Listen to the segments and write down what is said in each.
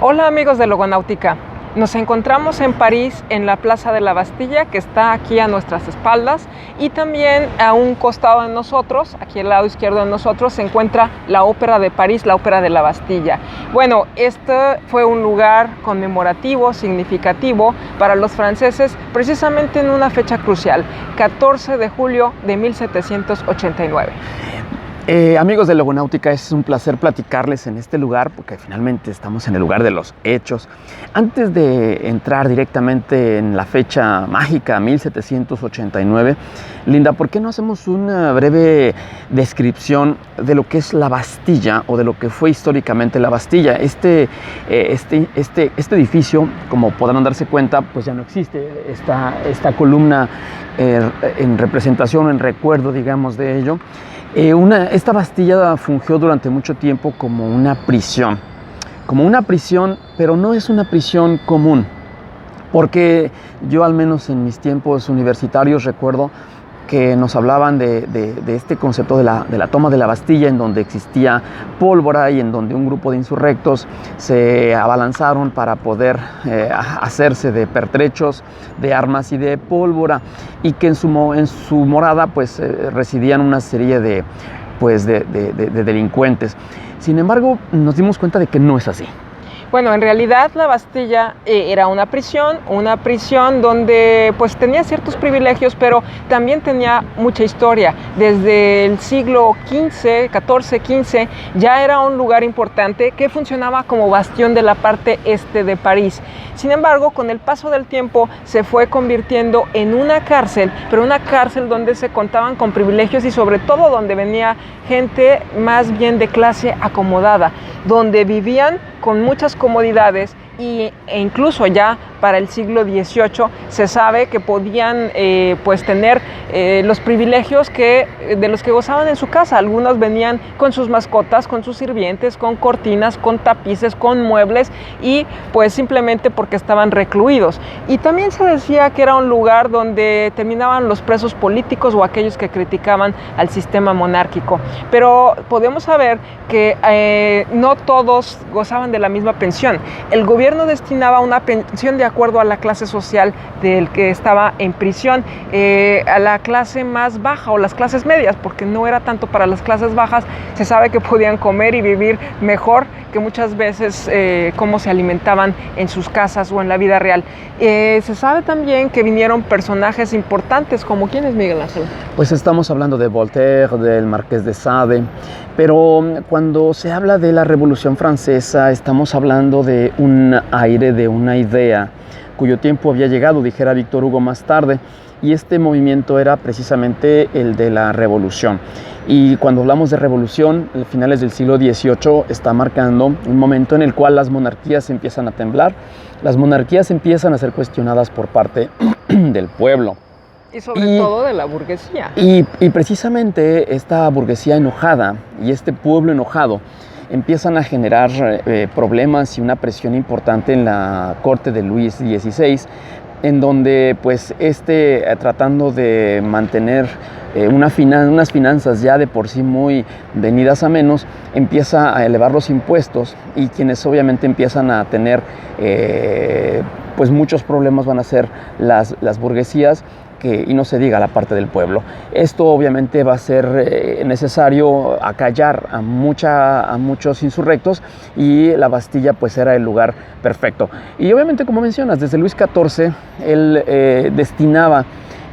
Hola amigos de Logonáutica, nos encontramos en París en la Plaza de la Bastilla, que está aquí a nuestras espaldas, y también a un costado de nosotros, aquí al lado izquierdo de nosotros, se encuentra la Ópera de París, la Ópera de la Bastilla. Bueno, este fue un lugar conmemorativo, significativo para los franceses, precisamente en una fecha crucial, 14 de julio de 1789. Amigos de Logonáutica, es un placer platicarles en este lugar porque finalmente estamos en el lugar de los hechos. Antes de entrar directamente en la fecha mágica 1789, Linda, ¿por qué no hacemos una breve descripción de lo que es la Bastilla o de lo que fue históricamente la Bastilla? Este edificio, como podrán darse cuenta, pues ya no existe. Esta columna en representación, en recuerdo, digamos, de ello. Esta Bastilla fungió durante mucho tiempo como una prisión, pero no es una prisión común, porque yo al menos en mis tiempos universitarios recuerdo que nos hablaban de este concepto de la toma de la Bastilla, en donde existía pólvora y en donde un grupo de insurrectos se abalanzaron para poder hacerse de pertrechos, de armas y de pólvora, y que en su morada pues residían una serie de delincuentes. Sin embargo, nos dimos cuenta de que no es así. Bueno, en realidad la Bastilla era una prisión donde pues tenía ciertos privilegios, pero también tenía mucha historia. Desde el siglo XIV, XIV, ya era un lugar importante que funcionaba como bastión de la parte este de París. Sin embargo, con el paso del tiempo se fue convirtiendo en una cárcel, pero una cárcel donde se contaban con privilegios y sobre todo donde venía gente más bien de clase acomodada, donde vivían con muchas comodidades e incluso ya para el siglo XVIII se sabe que podían pues tener los privilegios de los que gozaban en su casa. Algunos venían con sus mascotas, con sus sirvientes, con cortinas, con tapices, con muebles, y pues simplemente porque estaban recluidos. Y también se decía que era un lugar donde terminaban los presos políticos o aquellos que criticaban al sistema monárquico. Pero podemos saber que no todos gozaban de la misma pensión. El gobierno destinaba una pensión de acuerdo a la clase social del que estaba en prisión, a la clase más baja o las clases medias, porque no era tanto para las clases bajas. Se sabe que podían comer y vivir mejor que muchas veces cómo se alimentaban en sus casas o en la vida real. Se sabe también que vinieron personajes importantes, como ¿quién es, Miguel Ángel? Pues estamos hablando de Voltaire, del Marqués de Sade, pero cuando se habla de la Revolución Francesa estamos hablando de un aire, de una idea cuyo tiempo había llegado, dijera Víctor Hugo más tarde, y este movimiento era precisamente el de la revolución. Y cuando hablamos de revolución, a finales del siglo XVIII está marcando un momento en el cual las monarquías empiezan a temblar, las monarquías empiezan a ser cuestionadas por parte del pueblo. Y sobre todo de la burguesía. Y precisamente esta burguesía enojada y este pueblo enojado empiezan a generar problemas y una presión importante en la corte de Luis XVI, en donde pues tratando de mantener unas finanzas ya de por sí muy venidas a menos, empieza a elevar los impuestos, y quienes obviamente empiezan a tener pues muchos problemas van a ser las burguesías, y no se diga la parte del pueblo. Esto obviamente va a ser necesario acallar a muchos insurrectos, y la Bastilla pues era el lugar perfecto. Y obviamente, como mencionas, desde Luis XIV él destinaba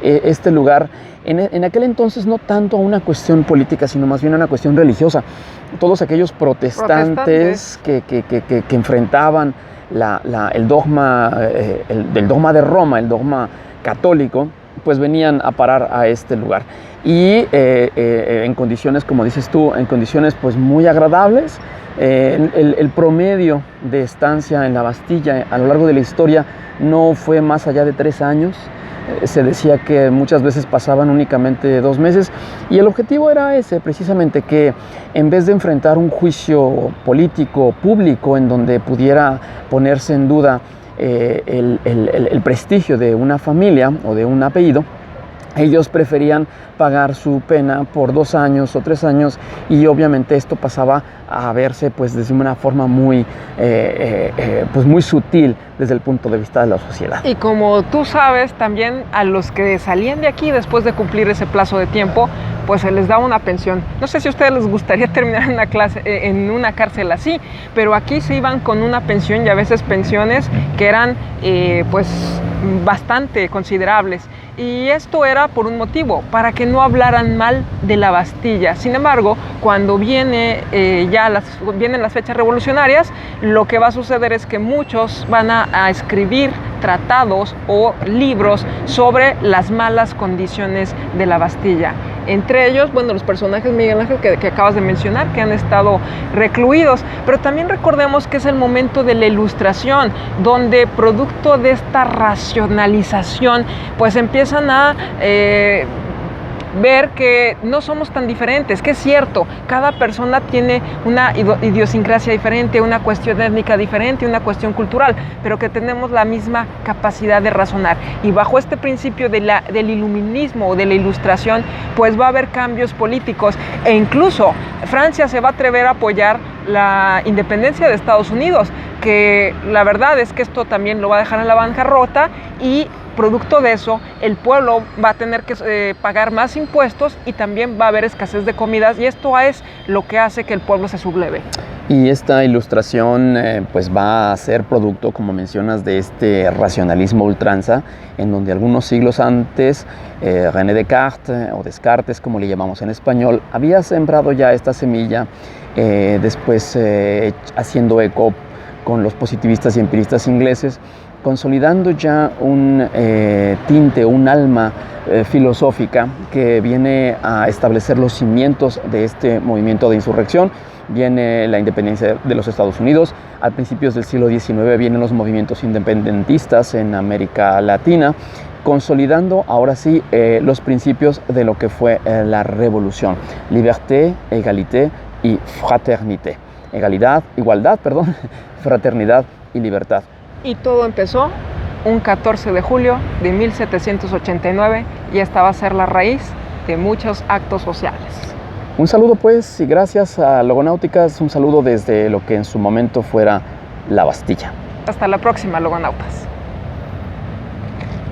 este lugar en aquel entonces no tanto a una cuestión política, sino más bien a una cuestión religiosa. Todos aquellos protestantes que enfrentaban el dogma de Roma, el dogma católico, pues venían a parar a este lugar, y en condiciones, como dices tú, en condiciones pues muy agradables. El promedio de estancia en la Bastilla a lo largo de la historia no fue más allá de 3 años. Se decía que muchas veces pasaban únicamente 2 meses, y el objetivo era ese, precisamente, que en vez de enfrentar un juicio político público en donde pudiera ponerse en duda el prestigio de una familia o de un apellido, ellos preferían pagar su pena por 2 años o 3 años y obviamente esto pasaba a verse pues desde una forma muy, pues muy sutil desde el punto de vista de la sociedad. Y como tú sabes, también a los que salían de aquí después de cumplir ese plazo de tiempo, pues se les daba una pensión. No sé si a ustedes les gustaría terminar en una cárcel así, pero aquí se iban con una pensión y a veces pensiones que eran pues bastante considerables. Y esto era por un motivo, para que no hablaran mal de la Bastilla. Sin embargo, cuando vienen las fechas revolucionarias, lo que va a suceder es que muchos van a escribir tratados o libros sobre las malas condiciones de la Bastilla. Entre ellos, bueno, los personajes, Miguel Ángel, que acabas de mencionar, que han estado recluidos. Pero también recordemos que es el momento de la Ilustración, donde producto de esta racionalización, pues empiezan a ver que no somos tan diferentes, que es cierto, cada persona tiene una idiosincrasia diferente, una cuestión étnica diferente, una cuestión cultural, pero que tenemos la misma capacidad de razonar. Y bajo este principio del iluminismo o de la Ilustración, pues va a haber cambios políticos e incluso Francia se va a atrever a apoyar la independencia de Estados Unidos, que la verdad es que esto también lo va a dejar en la bancarrota y producto de eso, el pueblo va a tener que pagar más impuestos y también va a haber escasez de comidas y esto es lo que hace que el pueblo se subleve. Y esta Ilustración pues va a ser producto, como mencionas, de este racionalismo ultranza, en donde algunos siglos antes René Descartes, o Descartes como le llamamos en español, había sembrado ya esta semilla, después haciendo eco con los positivistas y empiristas ingleses, consolidando ya un tinte, un alma filosófica que viene a establecer los cimientos de este movimiento de insurrección. Viene la independencia de los Estados Unidos, a principios del siglo XIX vienen los movimientos independentistas en América Latina, consolidando ahora sí los principios de lo que fue la revolución. Liberté, égalité y fraternité. Igualdad, fraternidad y libertad. Y todo empezó un 14 de julio de 1789 y esta va a ser la raíz de muchos actos sociales. Un saludo pues y gracias a Logonáuticas, un saludo desde lo que en su momento fuera la Bastilla. Hasta la próxima, Logonautas.